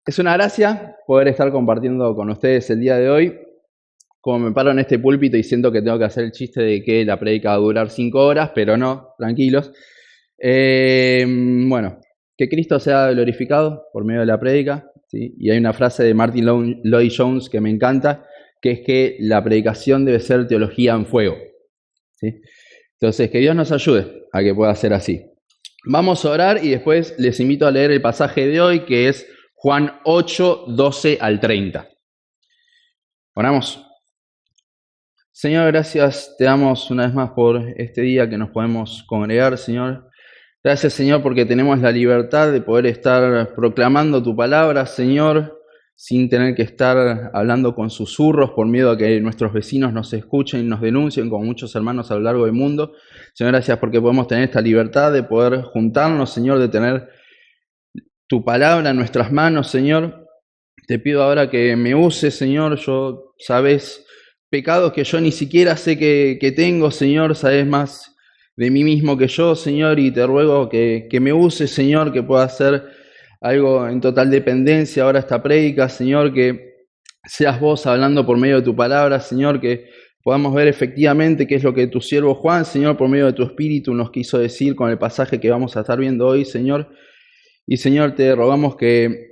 Es una gracia poder estar compartiendo con ustedes el día de hoy. Como me paro en este púlpito y siento que tengo que hacer el chiste de que la prédica va a durar 5 horas, pero no, tranquilos. Bueno, que Cristo sea glorificado por medio de la prédica, ¿sí? Y hay una frase de Martin Lloyd Jones que me encanta, que es que la predicación debe ser teología en fuego, ¿sí? Entonces, que Dios nos ayude a que pueda ser así. Vamos a orar y después les invito a leer el pasaje de hoy, que es Juan 8, 12 al 30. Oramos. Señor, gracias te damos una vez más por este día que nos podemos congregar, Señor. Gracias, Señor, porque tenemos la libertad de poder estar proclamando tu palabra, Señor, sin tener que estar hablando con susurros por miedo a que nuestros vecinos nos escuchen y nos denuncien, como muchos hermanos a lo largo del mundo. Señor, gracias porque podemos tener esta libertad de poder juntarnos, Señor, de tener tu palabra en nuestras manos, Señor. Te pido ahora que me uses, Señor. Yo, sabes, pecados que yo ni siquiera sé que tengo, Señor. Sabes más de mí mismo que yo, Señor. Y te ruego que me uses, Señor, que pueda hacer algo en total dependencia ahora esta prédica, Señor. Que seas vos hablando por medio de tu palabra, Señor. Que podamos ver efectivamente qué es lo que tu siervo Juan, Señor, por medio de tu Espíritu nos quiso decir con el pasaje que vamos a estar viendo hoy, Señor. Y, Señor, te rogamos que,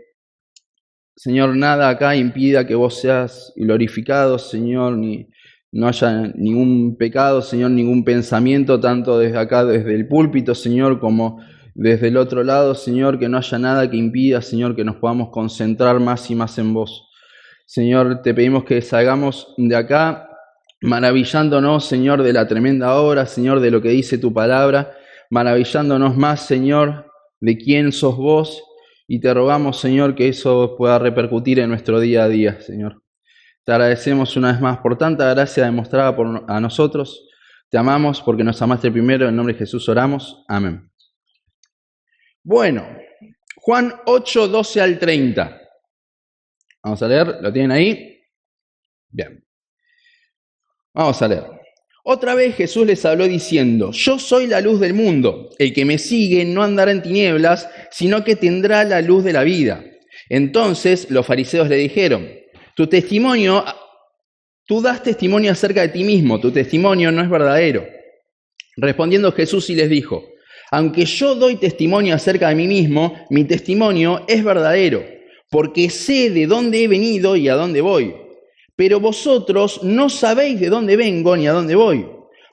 Señor, nada acá impida que vos seas glorificado, Señor, ni no haya ningún pecado, Señor, ningún pensamiento, tanto desde acá, desde el púlpito, Señor, como desde el otro lado, Señor, que no haya nada que impida, Señor, que nos podamos concentrar más y más en vos. Señor, te pedimos que salgamos de acá maravillándonos, Señor, de la tremenda obra, Señor, de lo que dice tu palabra, maravillándonos más, Señor, de quién sos vos. Y te rogamos, Señor, que eso pueda repercutir en nuestro día a día, Señor. Te agradecemos una vez más por tanta gracia demostrada a nosotros. Te amamos porque nos amaste primero. En nombre de Jesús oramos. Amén. Bueno, Juan 8, 12 al 30. Vamos a leer. ¿Lo tienen ahí? Bien. Vamos a leer. Otra vez Jesús les habló diciendo: Yo soy la luz del mundo. El que me sigue no andará en tinieblas, sino que tendrá la luz de la vida. Entonces los fariseos le dijeron: Tú das testimonio acerca de ti mismo, tu testimonio no es verdadero. Respondiendo Jesús y les dijo: Aunque yo doy testimonio acerca de mí mismo, mi testimonio es verdadero, porque sé de dónde he venido y a dónde voy. Pero vosotros no sabéis de dónde vengo ni a dónde voy.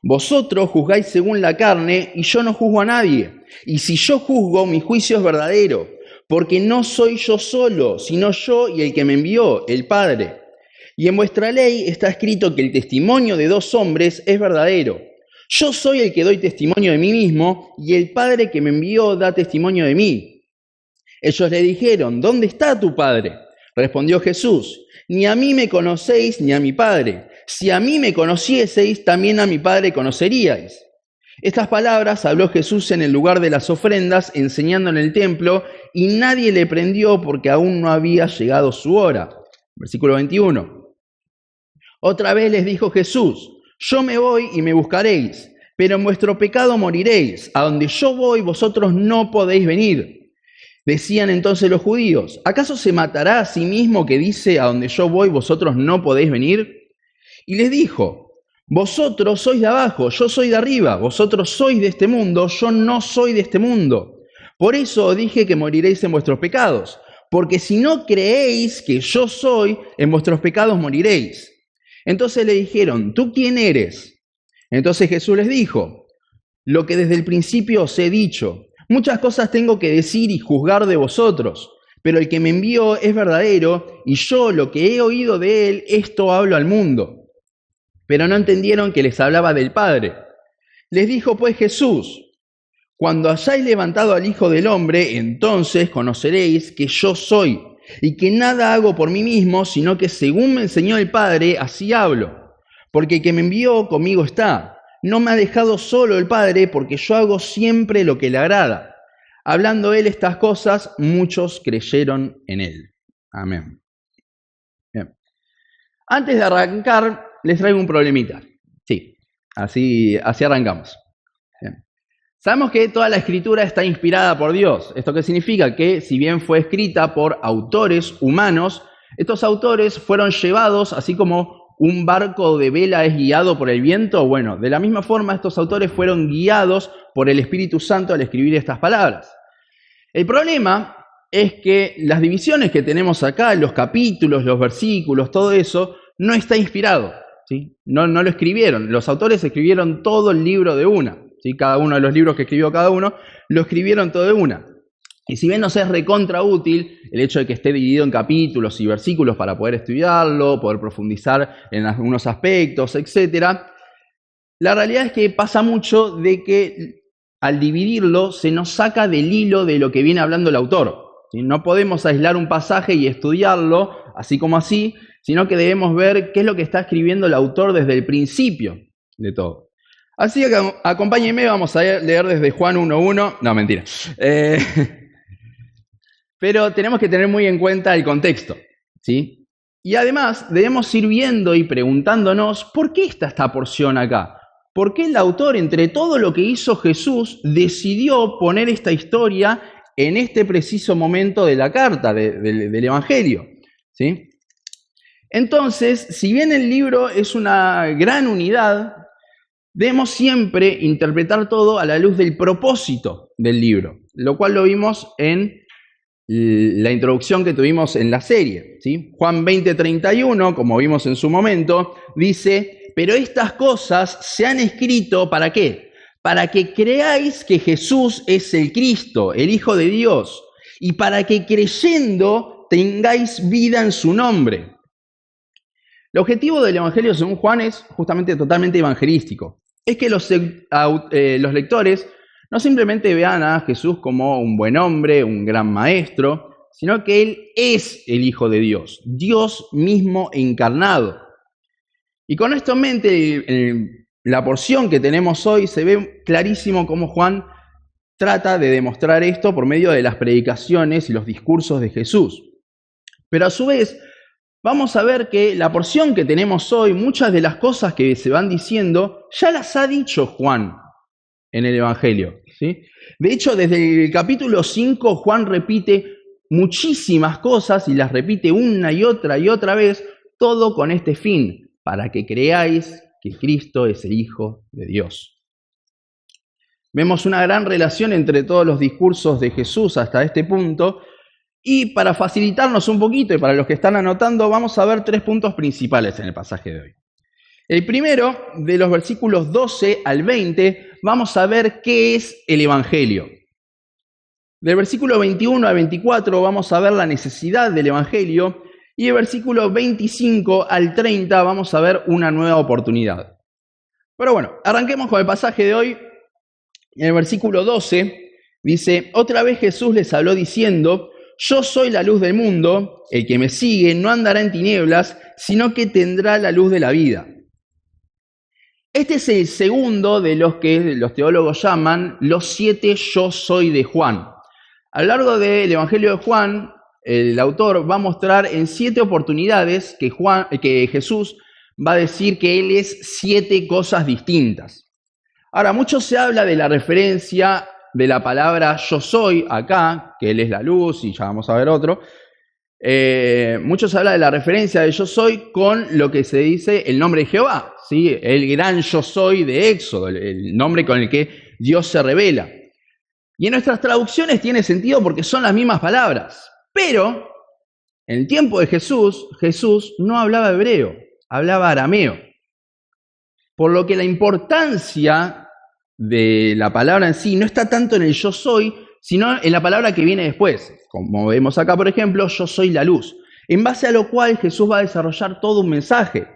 Vosotros juzgáis según la carne y yo no juzgo a nadie. Y si yo juzgo, mi juicio es verdadero, porque no soy yo solo, sino yo y el que me envió, el Padre. Y en vuestra ley está escrito que el testimonio de dos hombres es verdadero. Yo soy el que doy testimonio de mí mismo y el Padre que me envió da testimonio de mí. Ellos le dijeron: ¿Dónde está tu Padre? Respondió Jesús: Ni a mí me conocéis ni a mi Padre. Si a mí me conocieseis, también a mi Padre conoceríais. Estas palabras habló Jesús en el lugar de las ofrendas, enseñando en el templo, y nadie le prendió porque aún no había llegado su hora. Versículo 21. Otra vez les dijo Jesús: Yo me voy y me buscaréis, pero en vuestro pecado moriréis. A donde yo voy, vosotros no podéis venir. Decían entonces los judíos: ¿acaso se matará a sí mismo que dice: a donde yo voy, vosotros no podéis venir? Y les dijo: vosotros sois de abajo, yo soy de arriba. Vosotros sois de este mundo, yo no soy de este mundo. Por eso dije que moriréis en vuestros pecados, porque si no creéis que yo soy, en vuestros pecados moriréis. Entonces le dijeron: ¿tú quién eres? Entonces Jesús les dijo: lo que desde el principio os he dicho. Muchas cosas tengo que decir y juzgar de vosotros, pero el que me envió es verdadero, y yo lo que he oído de él, esto hablo al mundo. Pero no entendieron que les hablaba del Padre. Les dijo pues Jesús: cuando hayáis levantado al Hijo del Hombre, entonces conoceréis que yo soy, y que nada hago por mí mismo, sino que según me enseñó el Padre, así hablo. Porque el que me envió conmigo está. No me ha dejado solo el Padre, porque yo hago siempre lo que le agrada. Hablando él estas cosas, muchos creyeron en él. Amén. Bien. Antes de arrancar, les traigo un problemita. Sí, así arrancamos. Bien. Sabemos que toda la escritura está inspirada por Dios. ¿Esto qué significa? Que si bien fue escrita por autores humanos, estos autores fueron llevados, así como un barco de vela es guiado por el viento, bueno, de la misma forma estos autores fueron guiados por el Espíritu Santo al escribir estas palabras. El problema es que las divisiones que tenemos acá, los capítulos, los versículos, todo eso, no está inspirado, ¿sí? No lo escribieron. Los autores escribieron todo el libro de una, ¿sí? Cada uno de los libros que escribió cada uno, lo escribieron todo de una. Y si bien nos es recontra útil el hecho de que esté dividido en capítulos y versículos para poder estudiarlo, poder profundizar en algunos aspectos, etc., la realidad es que pasa mucho de que al dividirlo se nos saca del hilo de lo que viene hablando el autor. ¿Sí? No podemos aislar un pasaje y estudiarlo así como así, sino que debemos ver qué es lo que está escribiendo el autor desde el principio de todo. Así que acompáñenme, vamos a leer desde Juan 1:1. No, mentira. Pero tenemos que tener muy en cuenta el contexto, ¿sí? Y además debemos ir viendo y preguntándonos, ¿por qué está esta porción acá? ¿Por qué el autor, entre todo lo que hizo Jesús, decidió poner esta historia en este preciso momento de la carta, del Evangelio? ¿Sí? Entonces, si bien el libro es una gran unidad, debemos siempre interpretar todo a la luz del propósito del libro, lo cual lo vimos en la introducción que tuvimos en la serie, ¿sí? Juan 20:31, como vimos en su momento, dice: pero estas cosas se han escrito, ¿para qué? Para que creáis que Jesús es el Cristo, el Hijo de Dios, y para que creyendo tengáis vida en su nombre. El objetivo del Evangelio según Juan es justamente totalmente evangelístico. Es que los lectores no simplemente vean a Jesús como un buen hombre, un gran maestro, sino que Él es el Hijo de Dios, Dios mismo encarnado. Y con esto en mente, en la porción que tenemos hoy, se ve clarísimo cómo Juan trata de demostrar esto por medio de las predicaciones y los discursos de Jesús. Pero a su vez, vamos a ver que la porción que tenemos hoy, muchas de las cosas que se van diciendo, ya las ha dicho Juan en el Evangelio, ¿sí? De hecho, desde el capítulo 5, Juan repite muchísimas cosas y las repite una y otra vez, todo con este fin, para que creáis que Cristo es el Hijo de Dios. Vemos una gran relación entre todos los discursos de Jesús hasta este punto, y para facilitarnos un poquito, y para los que están anotando, vamos a ver 3 puntos principales en el pasaje de hoy. El primero, de los versículos 12 al 20, vamos a ver qué es el Evangelio. Del versículo 21 al 24 vamos a ver la necesidad del Evangelio, y del versículo 25 al 30 vamos a ver una nueva oportunidad. Pero bueno, arranquemos con el pasaje de hoy. En el versículo 12 dice: otra vez Jesús les habló diciendo: yo soy la luz del mundo, el que me sigue no andará en tinieblas, sino que tendrá la luz de la vida. Este es el segundo de los que los teólogos llaman los 7 yo soy de Juan. A lo largo del Evangelio de Juan, el autor va a mostrar en 7 oportunidades que Jesús va a decir que Él es 7 cosas distintas. Ahora, mucho se habla de la referencia de la palabra yo soy acá, que Él es la luz, y ya vamos a ver otro. Mucho se habla de la referencia de yo soy con lo que se dice el nombre de Jehová, ¿sí? El gran yo soy de Éxodo, el nombre con el que Dios se revela. Y en nuestras traducciones tiene sentido porque son las mismas palabras. Pero en el tiempo de Jesús, Jesús no hablaba hebreo, hablaba arameo. Por lo que la importancia de la palabra en sí no está tanto en el yo soy, sino en la palabra que viene después. Como vemos acá, por ejemplo, yo soy la luz. En base a lo cual Jesús va a desarrollar todo un mensaje.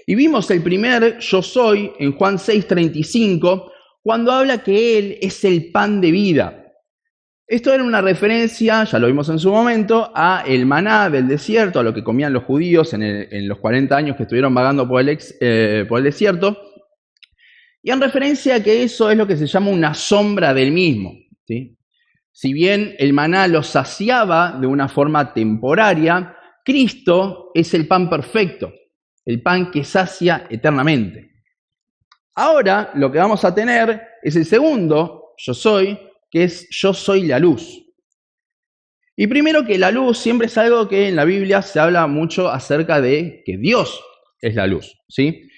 Y vimos el primer yo soy en Juan 6:35, cuando habla que Él es el pan de vida. Esto era una referencia, ya lo vimos en su momento, a el maná del desierto, a lo que comían los judíos en los 40 años que estuvieron vagando por el desierto. Y en referencia a que eso es lo que se llama una sombra del mismo, ¿sí? Si bien el maná los saciaba de una forma temporaria, Cristo es el pan perfecto, el pan que sacia eternamente. Ahora lo que vamos a tener es el segundo yo soy, que es yo soy la luz. Y primero que la luz siempre es algo que en la Biblia se habla mucho acerca de que Dios es la luz, ¿sí?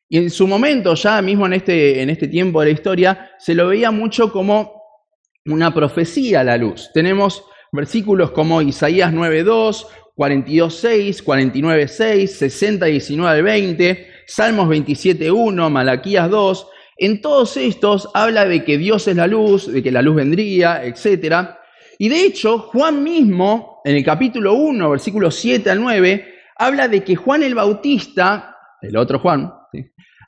Y en su momento, ya mismo en este tiempo de la historia, se lo veía mucho como una profecía la luz. Tenemos versículos como Isaías 9:2, 42:6, 49:6, 60:19-20, Salmos 27:1, Malaquías 2. En todos estos habla de que Dios es la luz, de que la luz vendría, etc. Y de hecho, Juan mismo, en el capítulo 1, versículos 7-9, habla de que Juan el Bautista, el otro Juan, ¿sí?,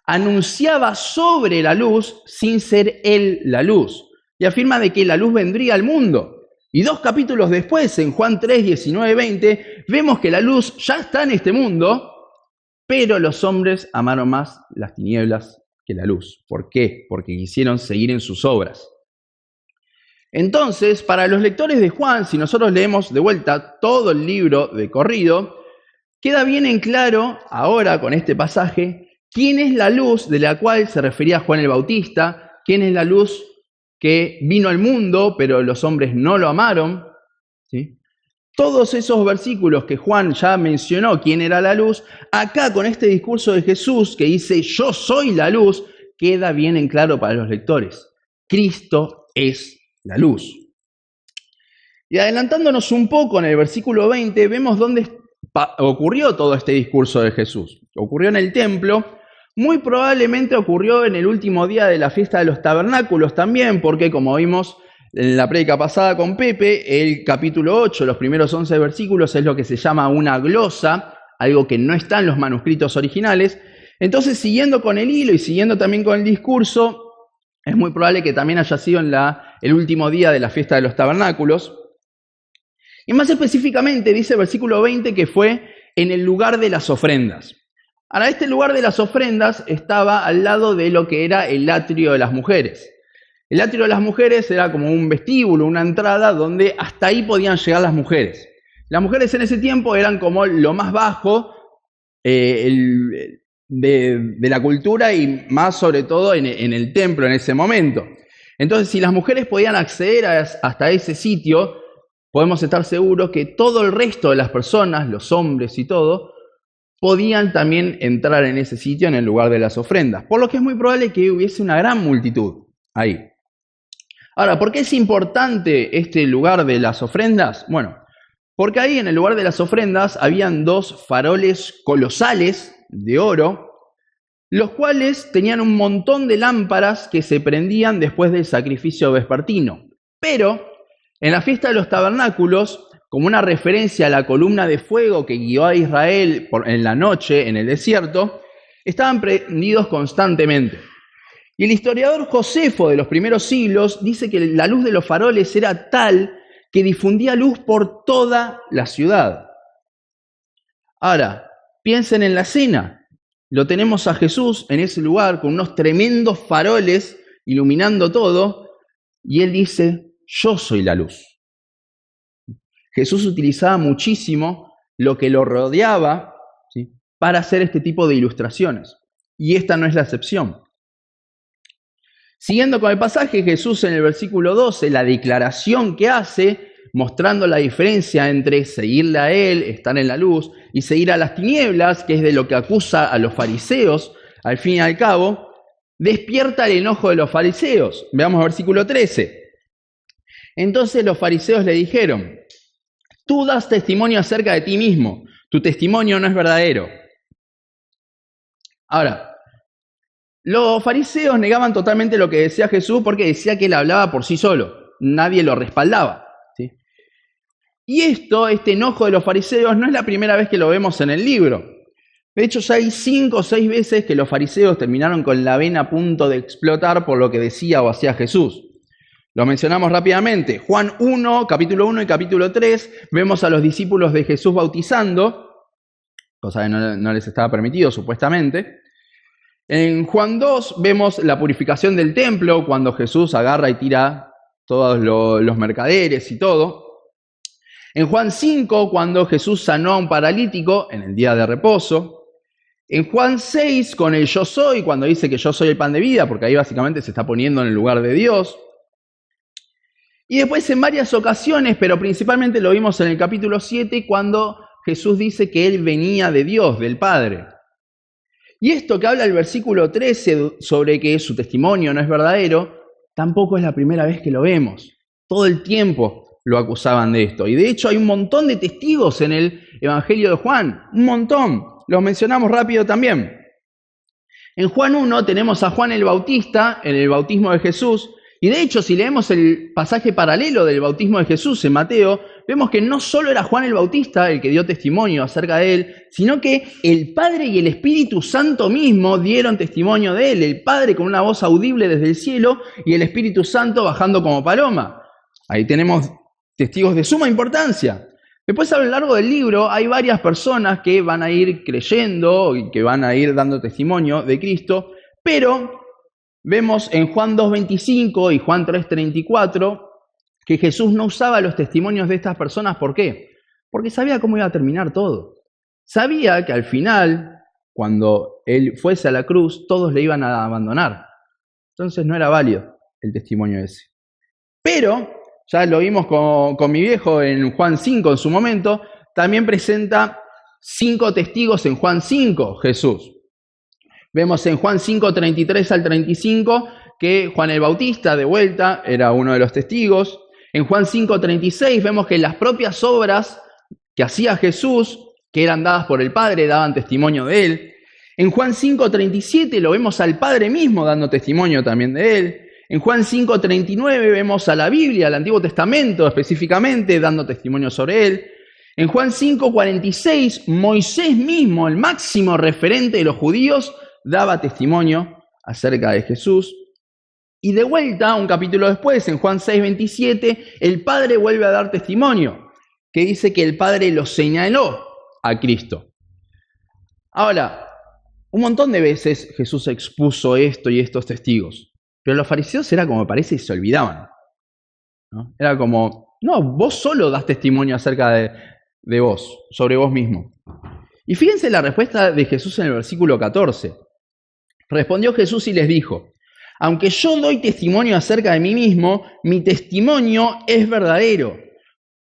anunciaba sobre la luz sin ser él la luz. Y afirma de que la luz vendría al mundo. Y 2 capítulos después, en Juan 3, 19-20, vemos que la luz ya está en este mundo, pero los hombres amaron más las tinieblas que la luz. ¿Por qué? Porque quisieron seguir en sus obras. Entonces, para los lectores de Juan, si nosotros leemos de vuelta todo el libro de corrido, queda bien en claro, ahora con este pasaje, quién es la luz de la cual se refería Juan el Bautista, quién es la luz que vino al mundo, pero los hombres no lo amaron, ¿sí? Todos esos versículos que Juan ya mencionó quién era la luz, acá con este discurso de Jesús que dice yo soy la luz, queda bien en claro para los lectores. Cristo es la luz. Y adelantándonos un poco en el versículo 20, vemos dónde ocurrió todo este discurso de Jesús. Ocurrió en el templo, muy probablemente ocurrió en el último día de la fiesta de los tabernáculos también, porque como vimos en la prédica pasada con Pepe, el capítulo 8, los primeros 11 versículos, es lo que se llama una glosa, algo que no está en los manuscritos originales. Entonces, siguiendo con el hilo y siguiendo también con el discurso, es muy probable que también haya sido en el último día de la fiesta de los tabernáculos. Y más específicamente dice el versículo 20 que fue en el lugar de las ofrendas. Ahora, este lugar de las ofrendas estaba al lado de lo que era el atrio de las mujeres. El atrio de las mujeres era como un vestíbulo, una entrada donde hasta ahí podían llegar las mujeres. Las mujeres en ese tiempo eran como lo más bajo de la cultura y más sobre todo en el templo en ese momento. Entonces, si las mujeres podían acceder hasta ese sitio, podemos estar seguros que todo el resto de las personas, los hombres y todo, podían también entrar en ese sitio en el lugar de las ofrendas. Por lo que es muy probable que hubiese una gran multitud ahí. Ahora, ¿por qué es importante este lugar de las ofrendas? Bueno, porque ahí en el lugar de las ofrendas habían 2 faroles colosales de oro, los cuales tenían un montón de lámparas que se prendían después del sacrificio vespertino. Pero en la fiesta de los tabernáculos, como una referencia a la columna de fuego que guió a Israel en la noche en el desierto, estaban prendidos constantemente. Y el historiador Josefo de los primeros siglos dice que la luz de los faroles era tal que difundía luz por toda la ciudad. Ahora, piensen en la cena. Lo tenemos a Jesús en ese lugar con unos tremendos faroles iluminando todo, y él dice, yo soy la luz. Jesús utilizaba muchísimo lo que lo rodeaba, ¿sí?, para hacer este tipo de ilustraciones. Y esta no es la excepción. Siguiendo con el pasaje, Jesús en el versículo 12, la declaración que hace, mostrando la diferencia entre seguirle a Él, estar en la luz, y seguir a las tinieblas, que es de lo que acusa a los fariseos, al fin y al cabo, despierta el enojo de los fariseos. Veamos el versículo 13. Entonces los fariseos le dijeron, tú das testimonio acerca de ti mismo, tu testimonio no es verdadero. Ahora, los fariseos negaban totalmente lo que decía Jesús porque decía que él hablaba por sí solo, nadie lo respaldaba, ¿sí? Y este enojo de los fariseos no es la primera vez que lo vemos en el libro. De hecho, ya hay 5 o 6 veces que los fariseos terminaron con la vena a punto de explotar por lo que decía o hacía Jesús. Lo mencionamos rápidamente. Juan 1, capítulo 1 y capítulo 3, vemos a los discípulos de Jesús bautizando, cosa que no les estaba permitido supuestamente. En Juan 2 vemos la purificación del templo, cuando Jesús agarra y tira todos los mercaderes y todo. En Juan 5, cuando Jesús sanó a un paralítico en el día de reposo. En Juan 6, con el yo soy, cuando dice que yo soy el pan de vida, porque ahí básicamente se está poniendo en el lugar de Dios. Y después en varias ocasiones, pero principalmente lo vimos en el capítulo 7, cuando Jesús dice que Él venía de Dios, del Padre. Y esto que habla el versículo 13 sobre que su testimonio no es verdadero, tampoco es la primera vez que lo vemos. Todo el tiempo lo acusaban de esto. Y de hecho hay un montón de testigos en el Evangelio de Juan. Un montón. Los mencionamos rápido también. En Juan 1 tenemos a Juan el Bautista en el bautismo de Jesús. Y de hecho, si leemos el pasaje paralelo del bautismo de Jesús en Mateo, vemos que no solo era Juan el Bautista el que dio testimonio acerca de él, sino que el Padre y el Espíritu Santo mismo dieron testimonio de él. El Padre con una voz audible desde el cielo y el Espíritu Santo bajando como paloma. Ahí tenemos testigos de suma importancia. Después, a lo largo del libro, hay varias personas que van a ir creyendo y que van a ir dando testimonio de Cristo, pero vemos en Juan 2:25 y Juan 3:34 que Jesús no usaba los testimonios de estas personas. ¿Por qué? Porque sabía cómo iba a terminar todo. Sabía que al final, cuando Él fuese a la cruz, todos le iban a abandonar. Entonces no era válido el testimonio ese. Pero, ya lo vimos con mi viejo en Juan 5 en su momento, también presenta 5 testigos en Juan 5, Jesús. Vemos en Juan 5, 33 al 35, que Juan el Bautista, de vuelta, era uno de los testigos. En Juan 5, 36 vemos que las propias obras que hacía Jesús, que eran dadas por el Padre, daban testimonio de Él. En Juan 5, 37 lo vemos al Padre mismo dando testimonio también de Él. En Juan 5, 39 vemos a la Biblia, al Antiguo Testamento específicamente, dando testimonio sobre Él. En Juan 5, 46, Moisés mismo, el máximo referente de los judíos, daba testimonio acerca de Jesús. Y de vuelta, un capítulo después, en Juan 6:27, el Padre vuelve a dar testimonio, que dice que el Padre lo señaló a Cristo. Ahora, un montón de veces Jesús expuso esto y estos testigos, pero los fariseos era como parece y se olvidaban, ¿no? Era como, no, vos solo das testimonio acerca de vos, sobre vos mismo. Y fíjense la respuesta de Jesús en el versículo 14. Respondió Jesús y les dijo: aunque yo doy testimonio acerca de mí mismo, mi testimonio es verdadero,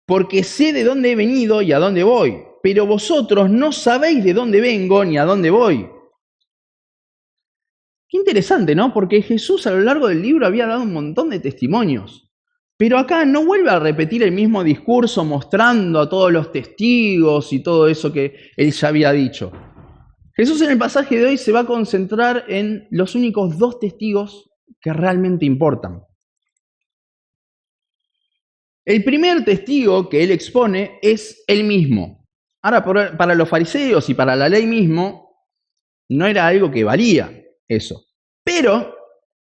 porque sé de dónde he venido y a dónde voy, pero vosotros no sabéis de dónde vengo ni a dónde voy. Qué interesante, ¿no? Porque Jesús a lo largo del libro había dado un montón de testimonios, pero acá no vuelve a repetir el mismo discurso mostrando a todos los testigos y todo eso que él ya había dicho. Jesús en el pasaje de hoy se va a concentrar en los únicos 2 testigos que realmente importan. El primer testigo que él expone es él mismo. Ahora, para los fariseos y para la ley mismo, no era algo que valía eso. Pero,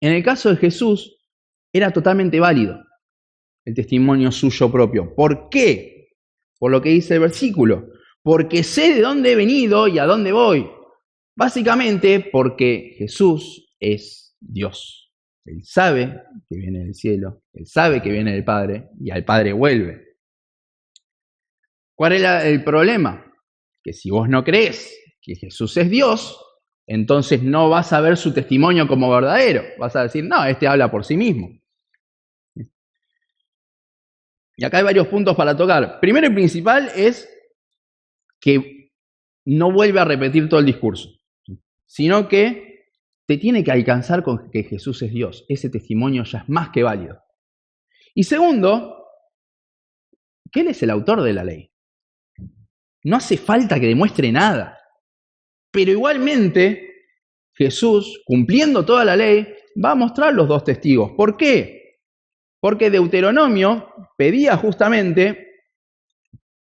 en el caso de Jesús, era totalmente válido el testimonio suyo propio. ¿Por qué? Por lo que dice el versículo. Porque sé de dónde he venido y a dónde voy. Básicamente porque Jesús es Dios. Él sabe que viene del cielo, Él sabe que viene del Padre y al Padre vuelve. ¿Cuál era el problema? Que si vos no crees que Jesús es Dios, entonces no vas a ver su testimonio como verdadero. Vas a decir, no, este habla por sí mismo. Y acá hay varios puntos para tocar. Primero y principal es que no vuelve a repetir todo el discurso, sino que te tiene que alcanzar con que Jesús es Dios. Ese testimonio ya es más que válido. Y segundo, que Él es el autor de la ley. No hace falta que demuestre nada. Pero igualmente, Jesús, cumpliendo toda la ley, va a mostrar los 2 testigos. ¿Por qué? Porque Deuteronomio pedía justamente,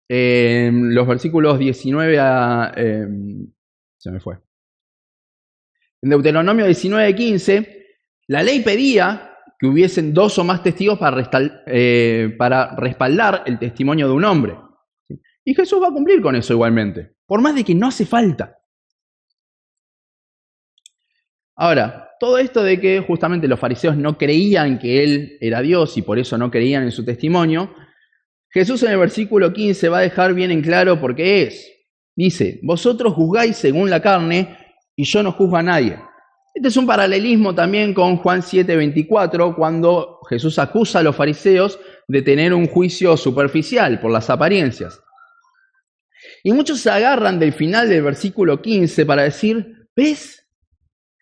los versículos 19 a... se me fue. En Deuteronomio 19:15, la ley pedía que hubiesen 2 o más testigos para respaldar el testimonio de un hombre. Y Jesús va a cumplir con eso igualmente, por más de que no hace falta. Ahora, todo esto de que justamente los fariseos no creían que Él era Dios y por eso no creían en su testimonio, Jesús en el versículo 15 va a dejar bien en claro por qué es. Dice, vosotros juzgáis según la carne y yo no juzgo a nadie. Este es un paralelismo también con Juan 7:24, cuando Jesús acusa a los fariseos de tener un juicio superficial por las apariencias. Y muchos se agarran del final del versículo 15 para decir, ¿ves?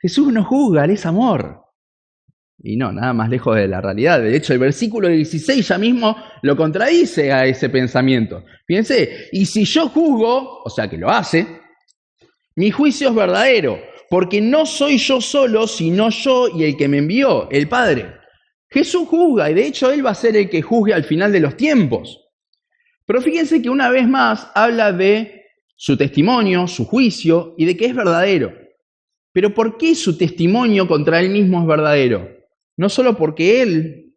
Jesús no juzga, Él es amor. Y no, nada más lejos de la realidad. De hecho, el versículo 16 ya mismo lo contradice a ese pensamiento. Fíjense, y si yo juzgo, o sea que lo hace, mi juicio es verdadero, porque no soy yo solo, sino yo y el que me envió, el Padre. Jesús juzga, y de hecho Él va a ser el que juzgue al final de los tiempos. Pero fíjense que una vez más habla de su testimonio, su juicio, y de que es verdadero. Pero ¿por qué su testimonio contra Él mismo es verdadero? No solo porque Él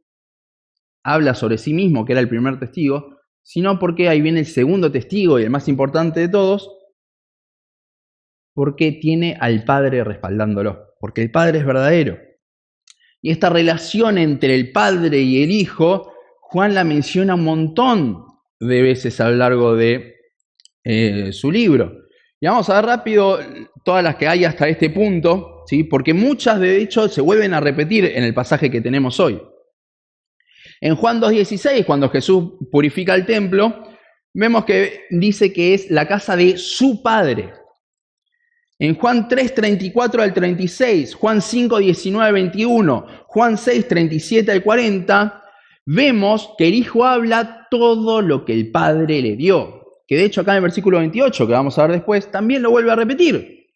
habla sobre sí mismo, que era el primer testigo, sino porque ahí viene el segundo testigo y el más importante de todos, porque tiene al Padre respaldándolo, porque el Padre es verdadero. Y esta relación entre el Padre y el Hijo, Juan la menciona un montón de veces a lo largo de su libro. Y vamos a ver rápido todas las que hay hasta este punto, ¿sí? Porque muchas de hecho se vuelven a repetir en el pasaje que tenemos hoy. En Juan 2:16, cuando Jesús purifica el templo, vemos que dice que es la casa de su Padre. En Juan 3:34 al 36, Juan 5:19 21, Juan 6:37 al 40, vemos que el Hijo habla todo lo que el Padre le dio. Que de hecho acá en el versículo 28, que vamos a ver después, también lo vuelve a repetir.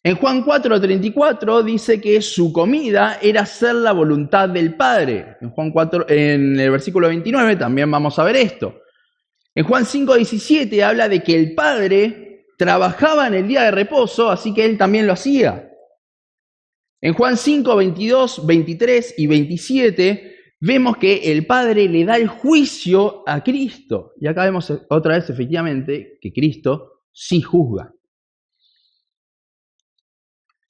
En Juan 4:34 dice que su comida era hacer la voluntad del Padre. En el versículo 29 también vamos a ver esto. En Juan 5:17 habla de que el Padre trabajaba en el día de reposo, así que Él también lo hacía. En Juan 5:22, 23 y 27 vemos que el Padre le da el juicio a Cristo. Y acá vemos otra vez efectivamente que Cristo sí juzga.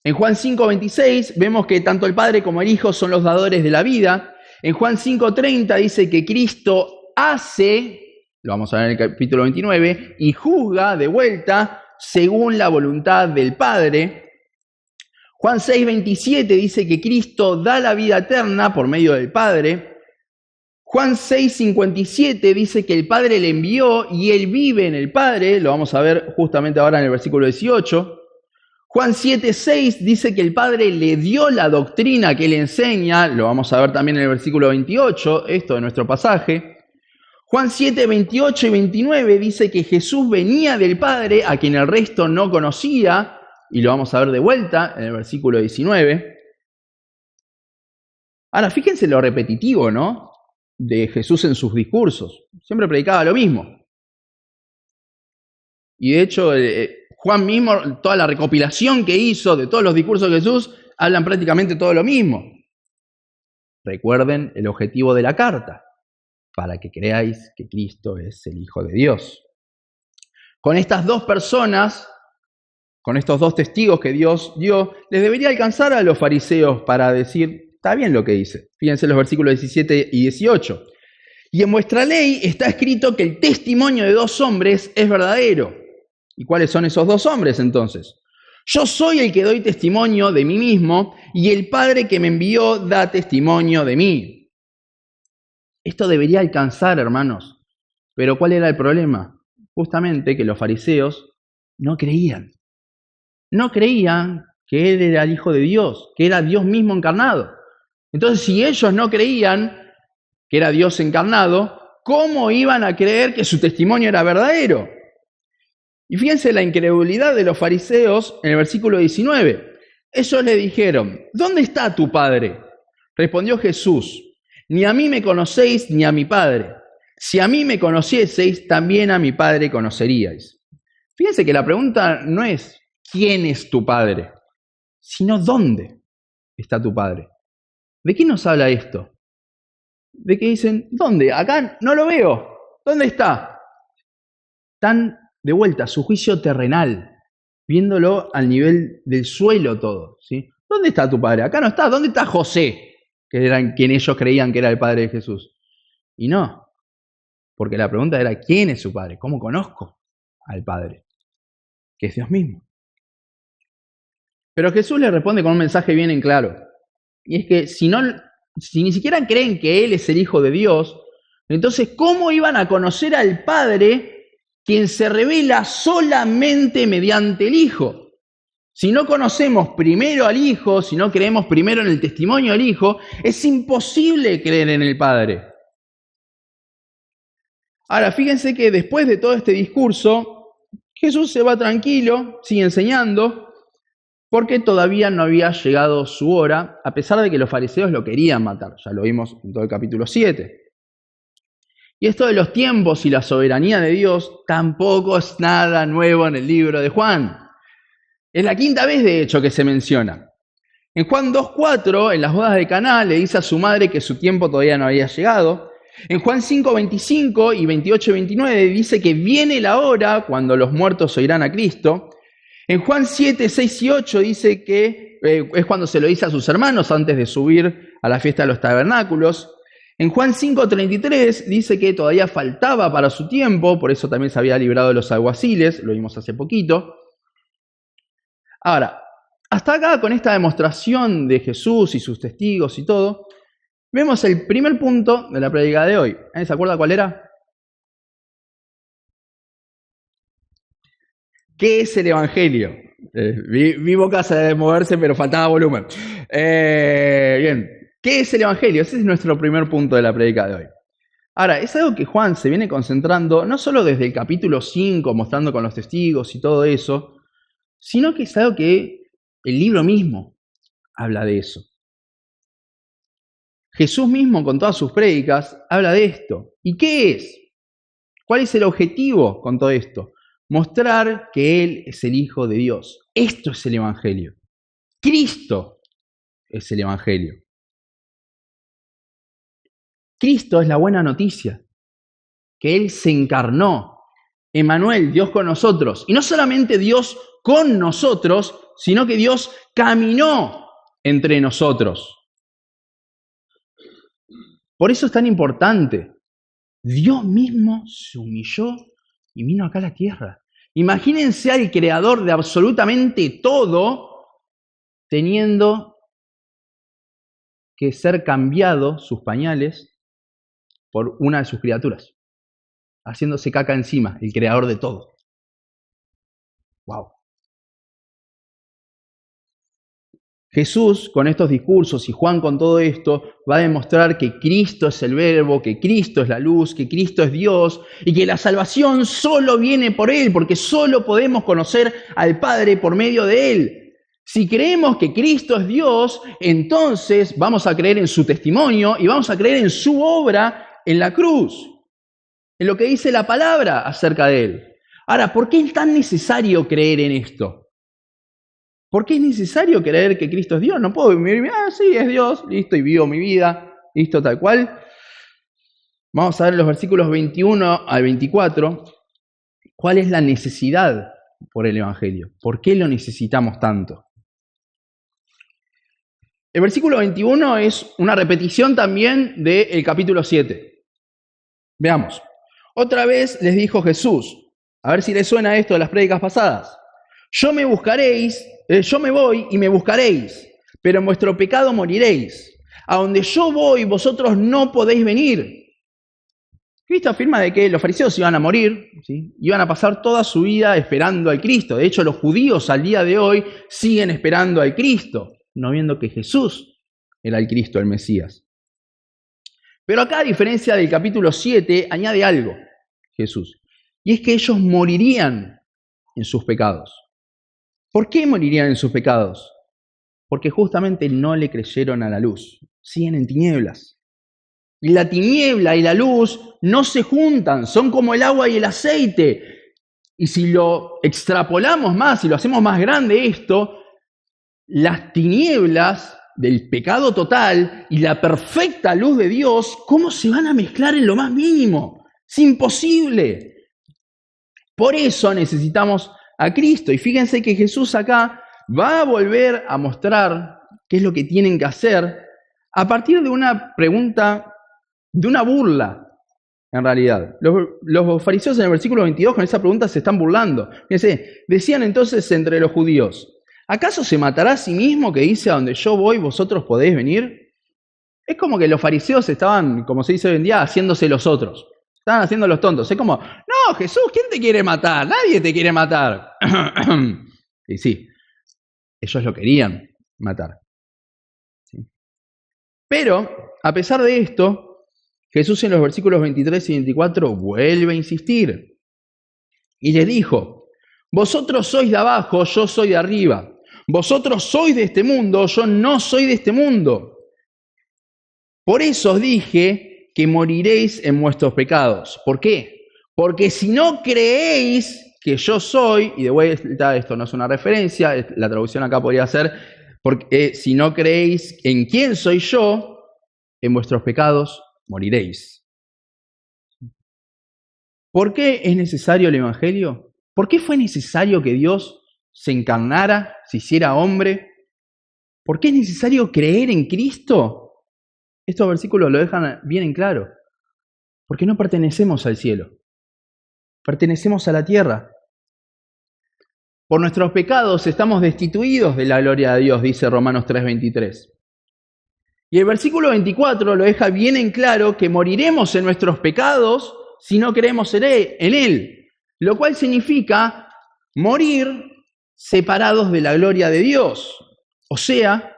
En Juan 5:26 vemos que tanto el Padre como el Hijo son los dadores de la vida. En Juan 5:30 dice que Cristo hace, lo vamos a ver en el capítulo 29, y juzga de vuelta según la voluntad del Padre. Juan 6:27 dice que Cristo da la vida eterna por medio del Padre. Juan 6:57 dice que el Padre le envió y Él vive en el Padre. Lo vamos a ver justamente ahora en el versículo 18. Juan 7:6 dice que el Padre le dio la doctrina que Él enseña. Lo vamos a ver también en el versículo 28, esto de nuestro pasaje. Juan 7:28 y 29 dice que Jesús venía del Padre, a quien el resto no conocía. Y lo vamos a ver de vuelta en el versículo 19. Ahora, fíjense lo repetitivo, ¿no? De Jesús en sus discursos. Siempre predicaba lo mismo. Y de hecho, Juan mismo, toda la recopilación que hizo de todos los discursos de Jesús, hablan prácticamente todo lo mismo. Recuerden el objetivo de la carta, para que creáis que Cristo es el Hijo de Dios. Con estas dos personas, con estos dos testigos que Dios dio, les debería alcanzar a los fariseos para decir, está bien lo que dice. Fíjense los versículos 17 y 18. Y en vuestra ley está escrito que el testimonio de dos hombres es verdadero. ¿Y cuáles son esos dos hombres entonces? Yo soy el que doy testimonio de mí mismo y el Padre que me envió da testimonio de mí. Esto debería alcanzar, hermanos. Pero ¿cuál era el problema? Justamente que los fariseos no creían. No creían que Él era el Hijo de Dios, que era Dios mismo encarnado. Entonces, si ellos no creían que era Dios encarnado, ¿cómo iban a creer que su testimonio era verdadero? Y fíjense la incredulidad de los fariseos en el versículo 19. Ellos le dijeron, ¿dónde está tu Padre? Respondió Jesús, ni a mí me conocéis ni a mi Padre. Si a mí me conocieseis, también a mi Padre conoceríais. Fíjense que la pregunta no es ¿quién es tu Padre?, sino ¿dónde está tu Padre? ¿De qué nos habla esto? De que dicen, ¿dónde? Acá no lo veo. ¿Dónde está? Están de vuelta a su juicio terrenal, viéndolo al nivel del suelo todo, ¿sí? ¿Dónde está tu Padre? Acá no está. ¿Dónde está José? Que era quien ellos creían que era el Padre de Jesús. Y no, porque la pregunta era, ¿quién es su Padre? ¿Cómo conozco al Padre? Que es Dios mismo. Pero Jesús le responde con un mensaje bien en claro. Y es que si no si ni siquiera creen que Él es el Hijo de Dios, entonces, ¿cómo iban a conocer al Padre, quien se revela solamente mediante el Hijo? Si no conocemos primero al Hijo, si no creemos primero en el testimonio del Hijo, es imposible creer en el Padre. Ahora, fíjense que después de todo este discurso, Jesús se va tranquilo, sigue enseñando, porque todavía no había llegado su hora, a pesar de que los fariseos lo querían matar. Ya lo vimos en todo el capítulo 7. Y esto de los tiempos y la soberanía de Dios tampoco es nada nuevo en el libro de Juan. Es la quinta vez, de hecho, que se menciona. En Juan 2:4, en las bodas de Caná, le dice a su madre que su tiempo todavía no había llegado. En Juan 5:25 y 28:29 dice que viene la hora cuando los muertos oirán a Cristo. En Juan 7:6 y 8 dice que es cuando se lo dice a sus hermanos antes de subir a la fiesta de los tabernáculos. En Juan 5:33 dice que todavía faltaba para su tiempo, por eso también se había librado de los alguaciles, lo vimos hace poquito. Ahora, hasta acá con esta demostración de Jesús y sus testigos y todo, vemos el primer punto de la prédica de hoy. ¿Se acuerda cuál era? ¿Qué es el Evangelio? Mi boca se debe moverse, pero faltaba volumen. Bien. ¿Qué es el Evangelio? Ese es nuestro primer punto de la prédica de hoy. Ahora, es algo que Juan se viene concentrando, no solo desde el capítulo 5, mostrando con los testigos y todo eso, sino que es algo que el libro mismo habla de eso. Jesús mismo, con todas sus prédicas, habla de esto. ¿Y qué es? ¿Cuál es el objetivo con todo esto? Mostrar que Él es el Hijo de Dios. Esto es el Evangelio. Cristo es el Evangelio. Cristo es la buena noticia, que Él se encarnó, Emmanuel, Dios con nosotros. Y no solamente Dios con nosotros, sino que Dios caminó entre nosotros. Por eso es tan importante. Dios mismo se humilló y vino acá a la tierra. Imagínense al creador de absolutamente todo teniendo que ser cambiado sus pañales por una de sus criaturas, haciéndose caca encima, el creador de todo. ¡Wow! Jesús, con estos discursos, y Juan con todo esto, va a demostrar que Cristo es el Verbo, que Cristo es la luz, que Cristo es Dios, y que la salvación solo viene por Él, porque solo podemos conocer al Padre por medio de Él. Si creemos que Cristo es Dios, entonces vamos a creer en su testimonio y vamos a creer en su obra en la cruz, en lo que dice la palabra acerca de Él. Ahora, ¿por qué es tan necesario creer en esto? ¿Por qué es necesario creer que Cristo es Dios? No puedo vivir, sí, es Dios, listo, y vivo mi vida, listo, tal cual. Vamos a ver los versículos 21 al 24. ¿Cuál es la necesidad por el Evangelio? ¿Por qué lo necesitamos tanto? El versículo 21 es una repetición también del capítulo 7. Veamos. Otra vez les dijo Jesús, a ver si les suena esto de las prédicas pasadas. Yo me voy y me buscaréis, pero en vuestro pecado moriréis. A donde yo voy, vosotros no podéis venir. Cristo afirma de que los fariseos iban a morir, ¿sí? Iban a pasar toda su vida esperando al Cristo. De hecho, los judíos al día de hoy siguen esperando al Cristo, no viendo que Jesús era el Cristo, el Mesías. Pero acá, a diferencia del capítulo 7, añade algo Jesús, y es que ellos morirían en sus pecados. ¿Por qué morirían en sus pecados? Porque justamente no le creyeron a la luz, siguen en tinieblas. Y la tiniebla y la luz no se juntan, son como el agua y el aceite. Y si lo extrapolamos más, si lo hacemos más grande esto, las tinieblas del pecado total y la perfecta luz de Dios, ¿cómo se van a mezclar en lo más mínimo? Es imposible. Por eso necesitamos a Cristo. Y fíjense que Jesús acá va a volver a mostrar qué es lo que tienen que hacer a partir de una pregunta, de una burla, en realidad. Los fariseos en el versículo 22 con esa pregunta se están burlando. Fíjense, decían entonces entre los judíos, ¿acaso se matará a sí mismo que dice a donde yo voy vosotros podéis venir? Es como que los fariseos estaban, como se dice hoy en día, haciéndose los otros. Estaban haciendo los tontos. Es como, no, Jesús, ¿quién te quiere matar? Nadie te quiere matar. Y sí, ellos lo querían matar. ¿Sí? Pero, a pesar de esto, Jesús en los versículos 23 y 24 vuelve a insistir. Y les dijo, vosotros sois de abajo, yo soy de arriba. Vosotros sois de este mundo, yo no soy de este mundo. Por eso os dije que moriréis en vuestros pecados. ¿Por qué? Porque si no creéis que yo soy, y de vuelta esto no es una referencia, la traducción acá podría ser, porque si no creéis en quién soy yo, en vuestros pecados moriréis. ¿Por qué es necesario el Evangelio? ¿Por qué fue necesario que Dios se encarnara, se hiciera hombre? ¿Por qué es necesario creer en Cristo? Estos versículos lo dejan bien en claro. Porque no pertenecemos al cielo. Pertenecemos a la tierra. Por nuestros pecados estamos destituidos de la gloria de Dios, dice Romanos 3:23. Y el versículo 24 lo deja bien en claro que moriremos en nuestros pecados si no creemos en Él. Lo cual significa morir separados de la gloria de Dios. O sea,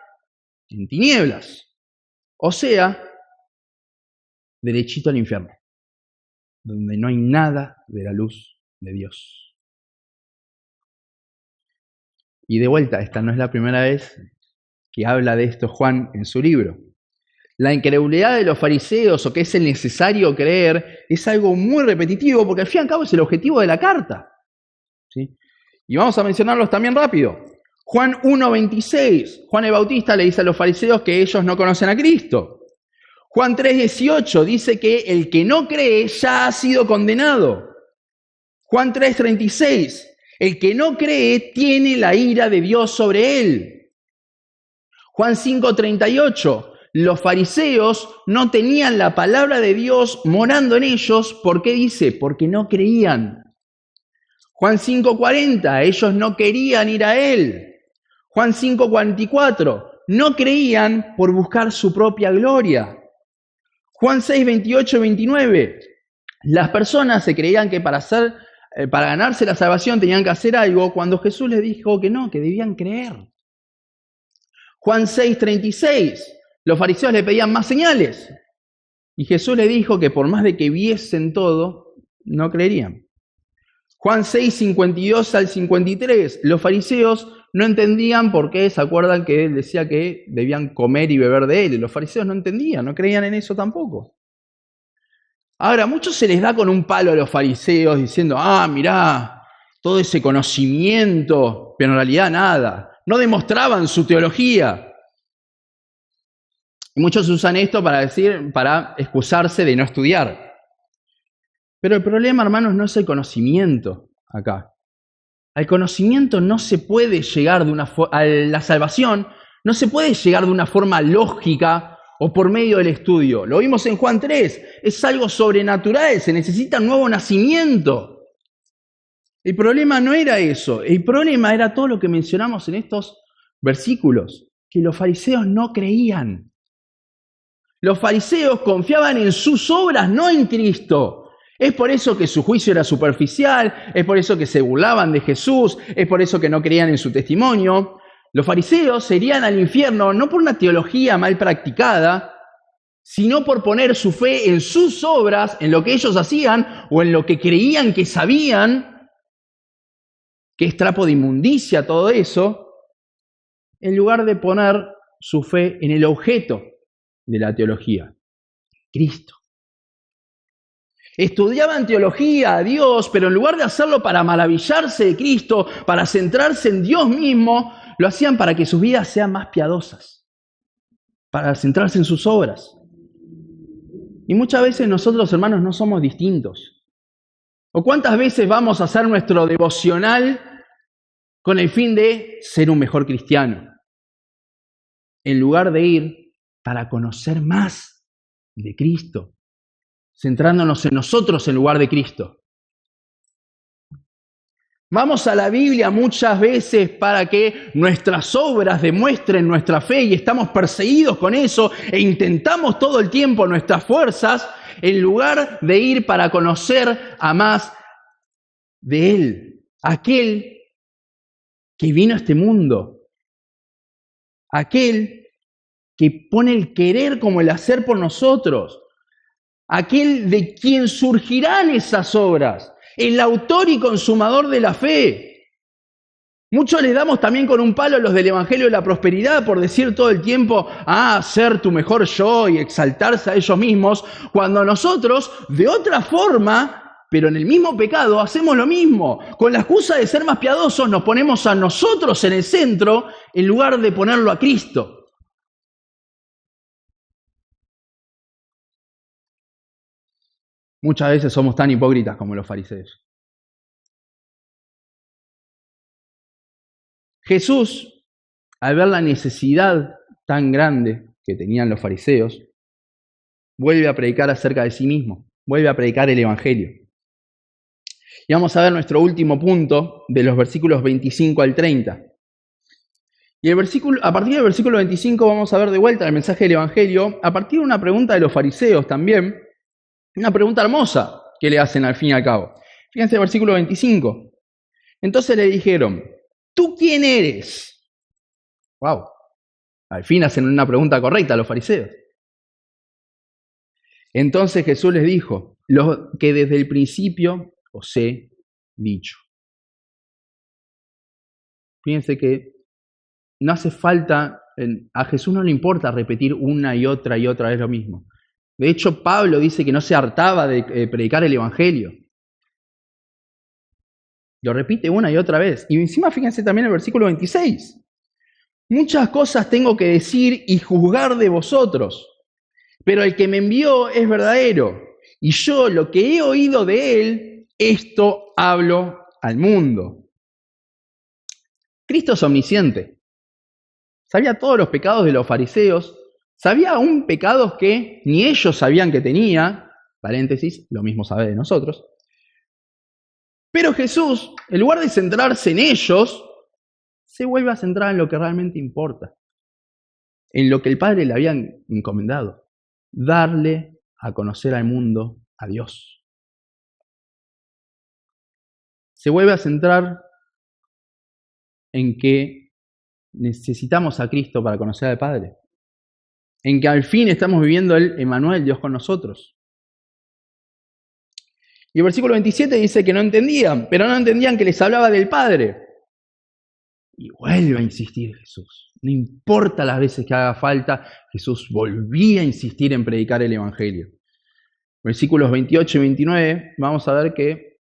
en tinieblas. O sea, derechito al infierno, donde no hay nada de la luz de Dios. Y de vuelta, esta no es la primera vez que habla de esto Juan en su libro. La incredulidad de los fariseos, o que es el necesario creer, es algo muy repetitivo, porque al fin y al cabo es el objetivo de la carta. ¿Sí? Y vamos a mencionarlos también rápido. Juan 1:26, Juan el Bautista le dice a los fariseos que ellos no conocen a Cristo. Juan 3:18 dice que el que no cree ya ha sido condenado. Juan 3:36, el que no cree tiene la ira de Dios sobre él. Juan 5:38, los fariseos no tenían la palabra de Dios morando en ellos. ¿Por qué dice? Porque no creían. Juan 5:40, ellos no querían ir a él. Juan 5:44, no creían por buscar su propia gloria. Juan 6:28 y 29, las personas se creían que para ganarse la salvación tenían que hacer algo, cuando Jesús les dijo que no, que debían creer. Juan 6:36, los fariseos le pedían más señales, y Jesús les dijo que por más de que viesen todo, no creerían. Juan 6:52 al 53, los fariseos no entendían por qué, ¿se acuerdan que él decía que debían comer y beber de él? Y los fariseos no entendían, no creían en eso tampoco. Ahora, a muchos se les da con un palo a los fariseos diciendo, mirá, todo ese conocimiento, pero en realidad nada. No demostraban su teología. Y muchos usan esto para excusarse de no estudiar. Pero el problema, hermanos, no es el conocimiento acá. Al conocimiento no se puede llegar a la salvación, no se puede llegar de una forma lógica o por medio del estudio. Lo vimos en Juan 3, es algo sobrenatural, se necesita un nuevo nacimiento. El problema no era eso, el problema era todo lo que mencionamos en estos versículos, que los fariseos no creían. Los fariseos confiaban en sus obras, no en Cristo. Es por eso que su juicio era superficial, es por eso que se burlaban de Jesús, es por eso que no creían en su testimonio. Los fariseos se irían al infierno no por una teología mal practicada, sino por poner su fe en sus obras, en lo que ellos hacían o en lo que creían que sabían, que es trapo de inmundicia todo eso, en lugar de poner su fe en el objeto de la teología, Cristo. Estudiaban teología a Dios, pero en lugar de hacerlo para maravillarse de Cristo, para centrarse en Dios mismo, lo hacían para que sus vidas sean más piadosas, para centrarse en sus obras. Y muchas veces nosotros, hermanos, no somos distintos. ¿O cuántas veces vamos a hacer nuestro devocional con el fin de ser un mejor cristiano, en lugar de ir para conocer más de Cristo, centrándonos en nosotros en lugar de Cristo? Vamos a la Biblia muchas veces para que nuestras obras demuestren nuestra fe y estamos perseguidos con eso e intentamos todo el tiempo nuestras fuerzas en lugar de ir para conocer a más de Él, aquel que vino a este mundo, aquel que pone el querer como el hacer por nosotros, aquel de quien surgirán esas obras, el autor y consumador de la fe. Muchos les damos también con un palo a los del Evangelio de la Prosperidad por decir todo el tiempo, ser tu mejor yo y exaltarse a ellos mismos, cuando nosotros, de otra forma, pero en el mismo pecado, hacemos lo mismo. Con la excusa de ser más piadosos, nos ponemos a nosotros en el centro en lugar de ponerlo a Cristo. Muchas veces somos tan hipócritas como los fariseos. Jesús, al ver la necesidad tan grande que tenían los fariseos, vuelve a predicar acerca de sí mismo, vuelve a predicar el Evangelio. Y vamos a ver nuestro último punto de los versículos 25 al 30. Y a partir del versículo 25 vamos a ver de vuelta el mensaje del Evangelio, a partir de una pregunta de los fariseos también, una pregunta hermosa que le hacen al fin y al cabo. Fíjense el versículo 25. Entonces le dijeron, ¿tú quién eres? ¡Wow! Al fin hacen una pregunta correcta a los fariseos. Entonces Jesús les dijo, lo que desde el principio os he dicho. Fíjense que no hace falta, a Jesús no le importa repetir una y otra vez lo mismo. De hecho, Pablo dice que no se hartaba de predicar el Evangelio. Lo repite una y otra vez. Y encima fíjense también el versículo 26. Muchas cosas tengo que decir y juzgar de vosotros, pero el que me envió es verdadero. Y yo lo que he oído de él, esto hablo al mundo. Cristo es omnisciente. Sabía todos los pecados de los fariseos. Sabía aún pecados que ni ellos sabían que tenía. Paréntesis, lo mismo sabe de nosotros. Pero Jesús, en lugar de centrarse en ellos, se vuelve a centrar en lo que realmente importa. En lo que el Padre le había encomendado. Darle a conocer al mundo a Dios. Se vuelve a centrar en que necesitamos a Cristo para conocer al Padre. En que al fin estamos viviendo el Emmanuel, Dios con nosotros. Y el versículo 27 dice que no entendían, pero no entendían que les hablaba del Padre. Y vuelve a insistir Jesús. No importa las veces que haga falta, Jesús volvía a insistir en predicar el Evangelio. Versículos 28 y 29, vamos a ver que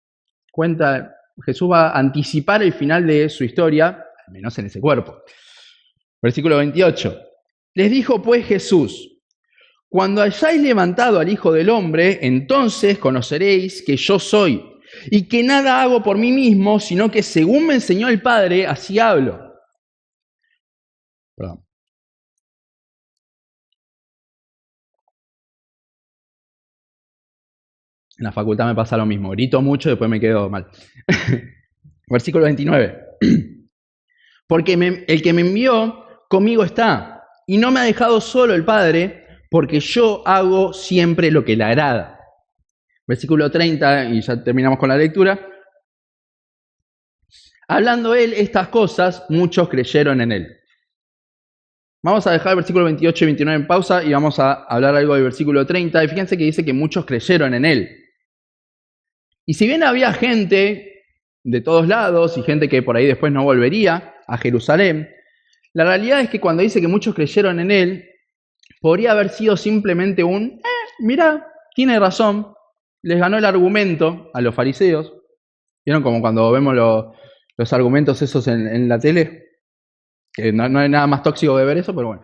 Jesús va a anticipar el final de su historia, al menos en ese cuerpo. Versículo 28. Les dijo pues Jesús, cuando hayáis levantado al Hijo del Hombre, entonces conoceréis que yo soy, y que nada hago por mí mismo, sino que según me enseñó el Padre, así hablo. Perdón. En la facultad me pasa lo mismo, grito mucho y después me quedo mal. Versículo 29. Porque el que me envió conmigo está, y no me ha dejado solo el Padre, porque yo hago siempre lo que le agrada. Versículo 30, y ya terminamos con la lectura. Hablando él estas cosas, muchos creyeron en él. Vamos a dejar el versículo 28 y 29 en pausa y vamos a hablar algo del versículo 30. Y fíjense que dice que muchos creyeron en él. Y si bien había gente de todos lados y gente que por ahí después no volvería a Jerusalén, la realidad es que cuando dice que muchos creyeron en él, podría haber sido simplemente mirá, tiene razón, les ganó el argumento a los fariseos. ¿Vieron como cuando vemos los argumentos esos en la tele? Que no hay nada más tóxico que ver eso, pero bueno.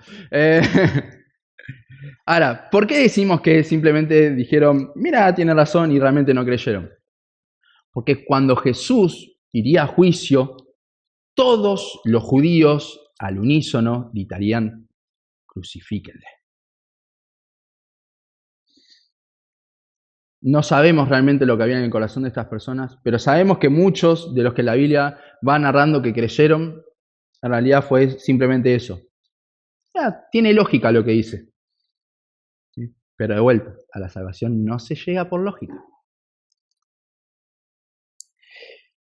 Ahora, ¿por qué decimos que simplemente dijeron, mira, tiene razón y realmente no creyeron? Porque cuando Jesús iría a juicio, todos los judíos al unísono gritarían, crucifíquenle. No sabemos realmente lo que había en el corazón de estas personas, pero sabemos que muchos de los que la Biblia va narrando que creyeron, en realidad fue simplemente eso. Tiene lógica lo que dice. ¿Sí? Pero de vuelta, a la salvación no se llega por lógica.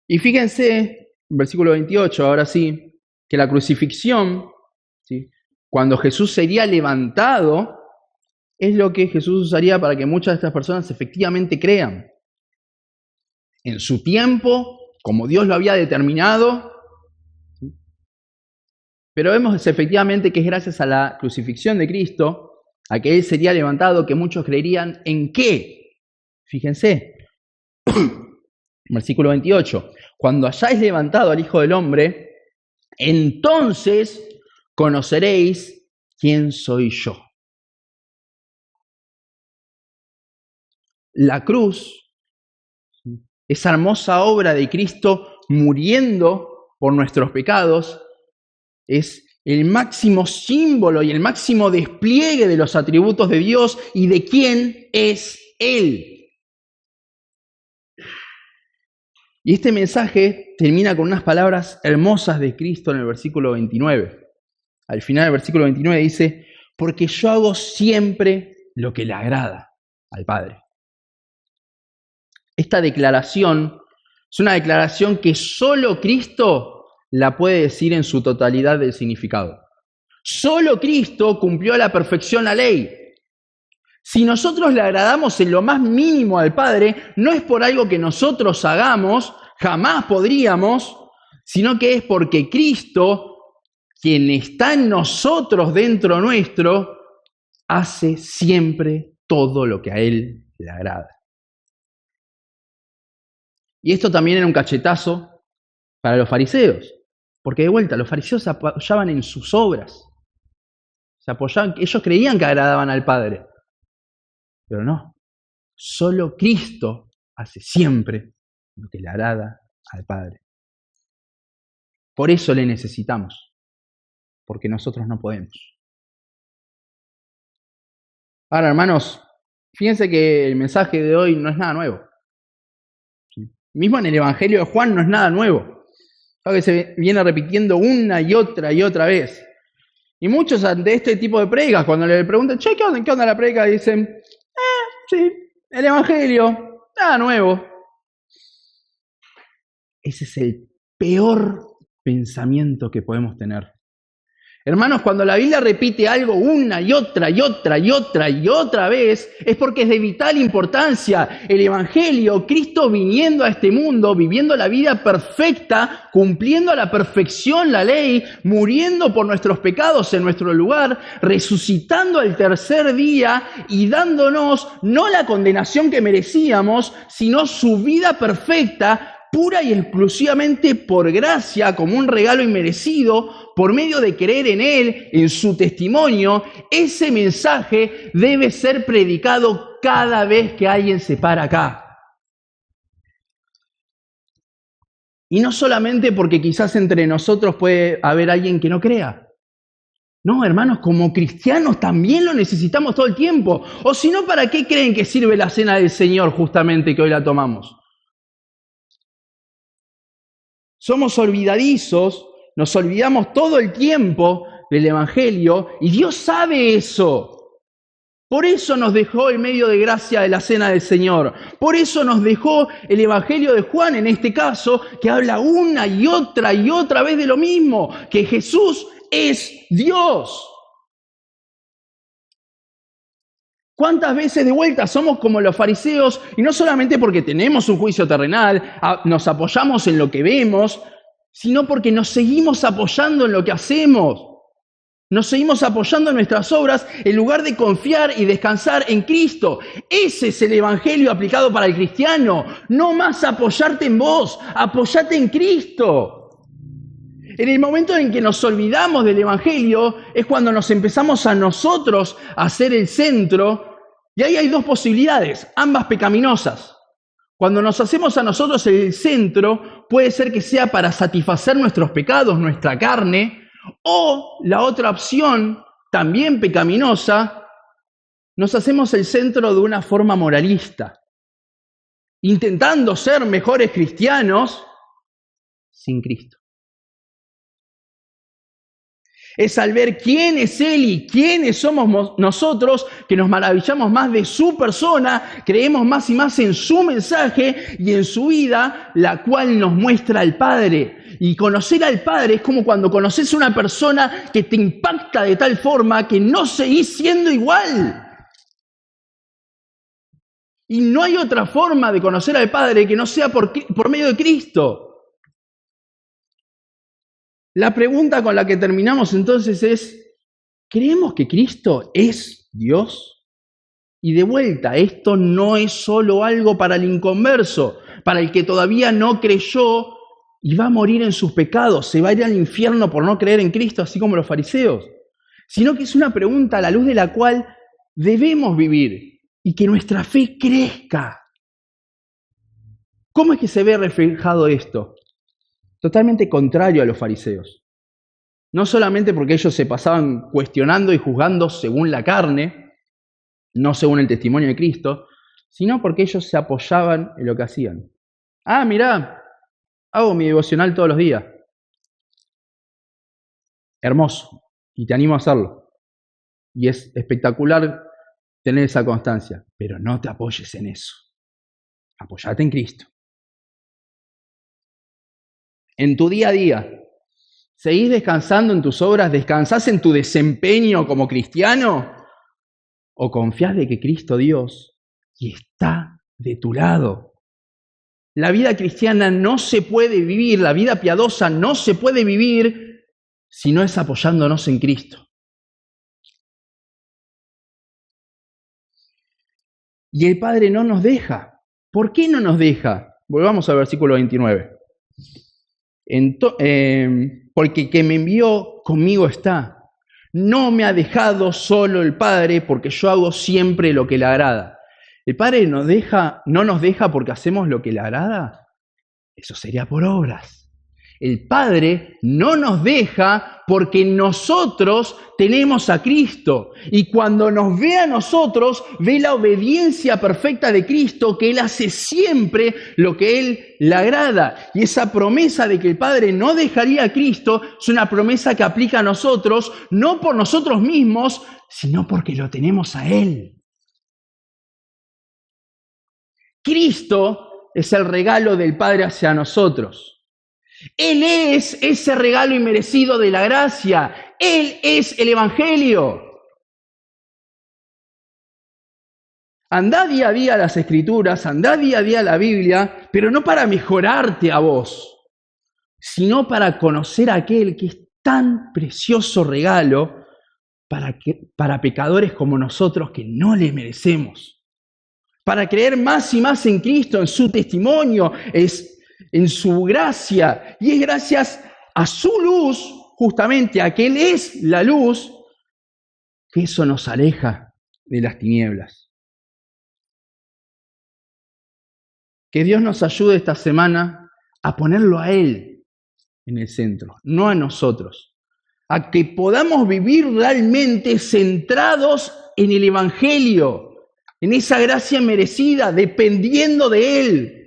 Y fíjense, versículo 28, ahora sí, que la crucifixión, ¿sí?, cuando Jesús sería levantado, es lo que Jesús usaría para que muchas de estas personas efectivamente crean. En su tiempo, como Dios lo había determinado, ¿sí?, pero vemos efectivamente que es gracias a la crucifixión de Cristo, a que Él sería levantado, que muchos creerían en qué. Fíjense, versículo 28, cuando hayáis levantado al Hijo del Hombre, entonces conoceréis quién soy yo. La cruz, esa hermosa obra de Cristo muriendo por nuestros pecados, es el máximo símbolo y el máximo despliegue de los atributos de Dios y de quién es Él. Y este mensaje termina con unas palabras hermosas de Cristo en el versículo 29. Al final del versículo 29 dice, porque yo hago siempre lo que le agrada al Padre. Esta declaración es una declaración que solo Cristo la puede decir en su totalidad del significado. Solo Cristo cumplió a la perfección la ley. Si nosotros le agradamos en lo más mínimo al Padre, no es por algo que nosotros hagamos, jamás podríamos, sino que es porque Cristo, quien está en nosotros, dentro nuestro, hace siempre todo lo que a Él le agrada. Y esto también era un cachetazo para los fariseos, porque de vuelta, los fariseos se apoyaban en sus obras, ellos creían que agradaban al Padre, pero no, solo Cristo hace siempre lo que le agrada al Padre. Por eso le necesitamos, porque nosotros no podemos. Ahora, hermanos, fíjense que el mensaje de hoy no es nada nuevo. Mismo en el Evangelio de Juan no es nada nuevo. Algo que se viene repitiendo una y otra vez. Y muchos ante este tipo de predicas, cuando le preguntan, che, ¿qué onda la predica? Dicen, sí, el Evangelio, nada nuevo. Ese es el peor pensamiento que podemos tener. Hermanos, cuando la Biblia repite algo una y otra vez, es porque es de vital importancia. El Evangelio, Cristo viniendo a este mundo, viviendo la vida perfecta, cumpliendo a la perfección la ley, muriendo por nuestros pecados en nuestro lugar, resucitando al tercer día y dándonos no la condenación que merecíamos, sino su vida perfecta, pura y exclusivamente por gracia, como un regalo inmerecido, por medio de creer en Él, en su testimonio. Ese mensaje debe ser predicado cada vez que alguien se para acá. Y no solamente porque quizás entre nosotros puede haber alguien que no crea. No, hermanos, como cristianos también lo necesitamos todo el tiempo. O si no, ¿para qué creen que sirve la cena del Señor justamente que hoy la tomamos? Somos olvidadizos, nos olvidamos todo el tiempo del Evangelio y Dios sabe eso. Por eso nos dejó el medio de gracia de la cena del Señor. Por eso nos dejó el Evangelio de Juan en este caso, que habla una y otra vez de lo mismo, que Jesús es Dios. ¿Cuántas veces de vuelta somos como los fariseos? Y no solamente porque tenemos un juicio terrenal, nos apoyamos en lo que vemos, sino porque nos seguimos apoyando en lo que hacemos. Nos seguimos apoyando en nuestras obras en lugar de confiar y descansar en Cristo. Ese es el Evangelio aplicado para el cristiano. No más apoyarte en vos, apoyate en Cristo. En el momento en que nos olvidamos del Evangelio es cuando nos empezamos a nosotros a ser el centro, y ahí hay dos posibilidades, ambas pecaminosas. Cuando nos hacemos a nosotros el centro, puede ser que sea para satisfacer nuestros pecados, nuestra carne, o la otra opción, también pecaminosa, nos hacemos el centro de una forma moralista. intentando ser mejores cristianos sin Cristo. Es al ver quién es Él y quiénes somos nosotros que nos maravillamos más de su persona, creemos más y más en su mensaje y en su vida, la cual nos muestra al Padre. Y conocer al Padre es como cuando conoces a una persona que te impacta de tal forma que no seguís siendo igual. Y no hay otra forma de conocer al Padre que no sea por medio de Cristo. La pregunta con la que terminamos entonces es, ¿creemos que Cristo es Dios? Y de vuelta, esto no es solo algo para el inconverso, para el que todavía no creyó y va a morir en sus pecados, se va a ir al infierno por no creer en Cristo, así como los fariseos, sino que es una pregunta a la luz de la cual debemos vivir y que nuestra fe crezca. ¿Cómo es que se ve reflejado esto? Totalmente contrario a los fariseos. No solamente porque ellos se pasaban cuestionando y juzgando según la carne, no según el testimonio de Cristo, sino porque ellos se apoyaban en lo que hacían. Ah, mirá, hago mi devocional todos los días. Hermoso, y te animo a hacerlo. Y es espectacular tener esa constancia, pero no te apoyes en eso. Apóyate en Cristo. En tu día a día, ¿seguís descansando en tus obras? ¿Descansás en tu desempeño como cristiano? ¿O confías de que Cristo Dios y está de tu lado? La vida cristiana no se puede vivir, la vida piadosa no se puede vivir si no es apoyándonos en Cristo. Y el Padre no nos deja. ¿Por qué no nos deja? Volvamos al versículo 29. Porque que me envió conmigo está. No me ha dejado solo el Padre porque yo hago siempre lo que le agrada. ¿El Padre no nos deja porque hacemos lo que le agrada? Eso sería por obras. El Padre no nos deja porque nosotros tenemos a Cristo. Y cuando nos ve a nosotros, ve la obediencia perfecta de Cristo, que Él hace siempre lo que Él le agrada. Y esa promesa de que el Padre no dejaría a Cristo es una promesa que aplica a nosotros, no por nosotros mismos, sino porque lo tenemos a Él. Cristo es el regalo del Padre hacia nosotros. Él es ese regalo inmerecido de la gracia. Él es el Evangelio. Andá día a día a las Escrituras, andá día a día a la Biblia, pero no para mejorarte a vos, sino para conocer a aquel que es tan precioso regalo para pecadores como nosotros que no le merecemos. Para creer más y más en Cristo, en su testimonio, en su gracia, y es gracias a su luz, justamente a que Él es la luz, que eso nos aleja de las tinieblas. Que Dios nos ayude esta semana a ponerlo a Él en el centro, no a nosotros. A que podamos vivir realmente centrados en el Evangelio, en esa gracia merecida, dependiendo de Él.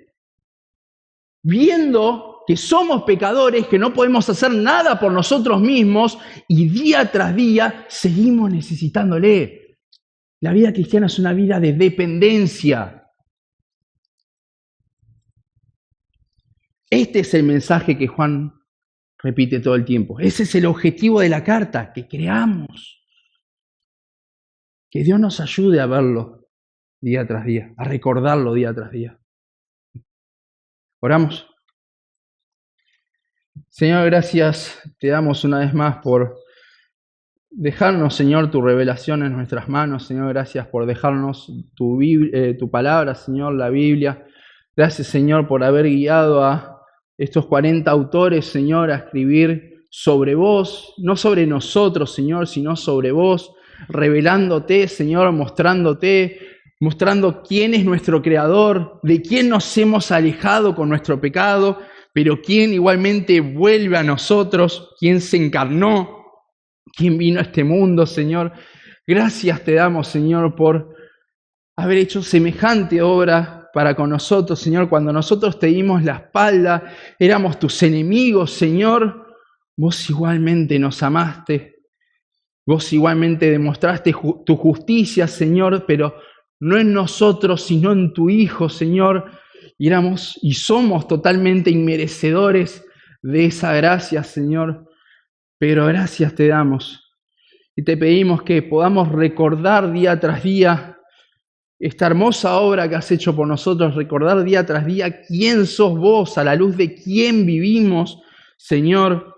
Viendo que somos pecadores, que no podemos hacer nada por nosotros mismos y día tras día seguimos necesitándole. La vida cristiana es una vida de dependencia. Este es el mensaje que Juan repite todo el tiempo. Ese es el objetivo de la carta, que creamos. Que Dios nos ayude a verlo día tras día, a recordarlo día tras día. Oramos. Señor, gracias te damos una vez más por dejarnos, Señor, tu revelación en nuestras manos. Señor, gracias por dejarnos tu palabra, Señor, la Biblia. Gracias, Señor, por haber guiado a estos 40 autores, Señor, a escribir sobre vos, no sobre nosotros, Señor, sino sobre vos, revelándote, Señor, mostrando quién es nuestro Creador, de quién nos hemos alejado con nuestro pecado, pero quién igualmente vuelve a nosotros, quién se encarnó, quién vino a este mundo, Señor. Gracias te damos, Señor, por haber hecho semejante obra para con nosotros, Señor. Cuando nosotros te dimos la espalda, éramos tus enemigos, Señor. Vos igualmente nos amaste. Vos igualmente demostraste tu justicia, Señor, pero no en nosotros, sino en tu Hijo, Señor. Y éramos y somos totalmente inmerecedores de esa gracia, Señor. Pero gracias te damos. Y te pedimos que podamos recordar día tras día esta hermosa obra que has hecho por nosotros, recordar día tras día quién sos vos, a la luz de quién vivimos, Señor.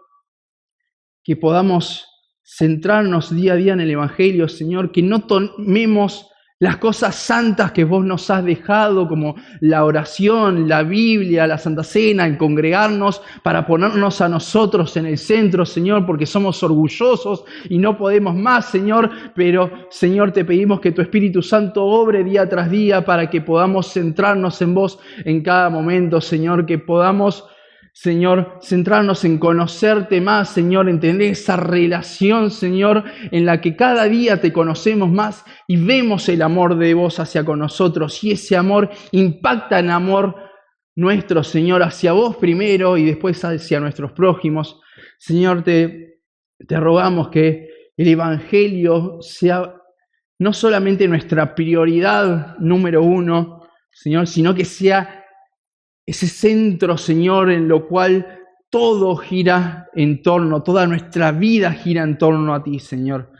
Que podamos centrarnos día a día en el Evangelio, Señor, que no tomemos las cosas santas que vos nos has dejado, como la oración, la Biblia, la Santa Cena, el congregarnos, para ponernos a nosotros en el centro, Señor, porque somos orgullosos y no podemos más, Señor, pero, Señor, te pedimos que tu Espíritu Santo obre día tras día para que podamos centrarnos en vos en cada momento, Señor, que podamos, Señor, centrarnos en conocerte más, Señor, en tener esa relación, Señor, en la que cada día te conocemos más y vemos el amor de vos hacia con nosotros. Y ese amor impacta en amor nuestro, Señor, hacia vos primero y después hacia nuestros prójimos. Señor, te rogamos que el Evangelio sea no solamente nuestra prioridad número uno, Señor, sino que sea ese centro, Señor, en lo cual todo gira en torno, toda nuestra vida gira en torno a ti, Señor.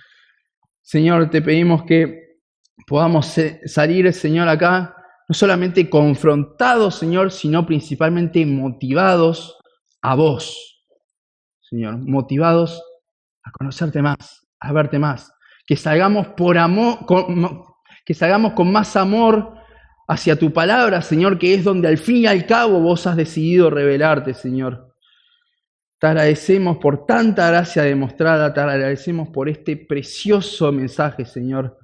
Señor, te pedimos que podamos salir, Señor, acá, no solamente confrontados, Señor, sino principalmente motivados a vos, Señor, motivados a conocerte más, a verte más, que salgamos por amor, que salgamos con más amor hacia tu palabra, Señor, que es donde al fin y al cabo vos has decidido revelarte, Señor. Te agradecemos por tanta gracia demostrada, te agradecemos por este precioso mensaje, Señor.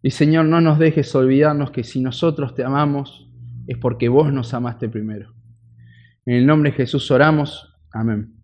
Y, Señor, no nos dejes olvidarnos que si nosotros te amamos, es porque vos nos amaste primero. En el nombre de Jesús oramos. Amén.